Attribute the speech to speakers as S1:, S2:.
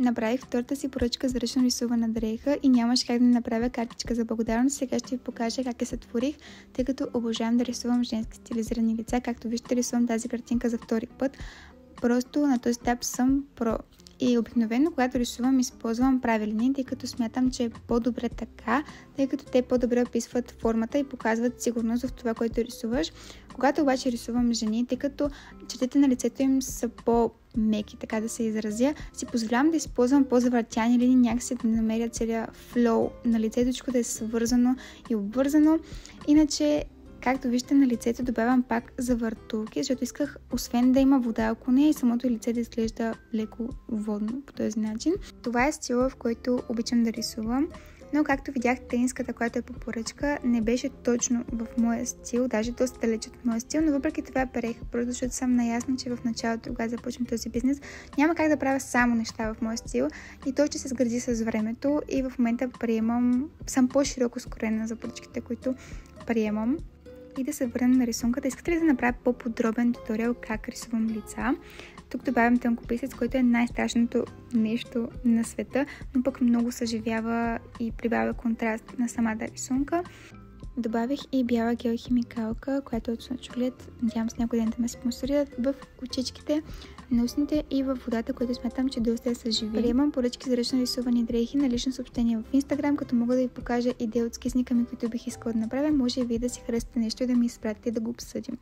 S1: Направих втората си поръчка за ръчно рисувана дреха и нямаше как да направя картичка за благодарност. Сега ще ви покажа как я сътворих, тъй като обожавам да рисувам женски стилизирани лица. Както виждате, рисувам тази картинка за втори път. Просто на този етап съм про. И обикновено, когато рисувам, използвам прави линии, тъй като смятам, че е по-добре така, тъй като те по-добре описват формата и показват сигурност в това, което рисуваш. Когато обаче рисувам жени, тъй като чертите на лицето им са по-меки, така да се изразя, си позволявам да използвам по-завъртяни линии, някакси да намеря целият флоу на лицето, да е свързано и обвързано. Иначе, както виждате, на лицето добавям пак завъртулки, защото исках освен да има вода около нея и самото лице да изглежда леко водно по този начин. Това е стила, в който обичам да рисувам, но както видяхте, тениската, която е по поръчка, не беше точно в моя стил, даже доста далеч от моя стил, но въпреки това перех, просто защото съм наясна, че в началото, когато започвам този бизнес, няма как да правя само неща в моя стил и то ще се сгради с времето и в момента съм по-широко скорена за поръчките, които приемам. И да се върнем на рисунката. Искате ли да направя по-подробен туториал как рисувам лица? Тук добавям тънкописец, който е най-страшното нещо на света, но пък много съживява и прибавя контраст на самата рисунка. Добавих и бяла геохимикалка, която е от слънчоглед. Надявам се някой ден да ме спонсорират в очичките, на устните и във водата, което смятам, че доста е съживи. Приемам поръчки за ръчно рисувани дрехи на лично съобщение в Instagram, като мога да ви покажа идеи от скисника ми, които бих искала да направя. Може и вие да си харесате нещо и да ми изпратите да го обсъдим.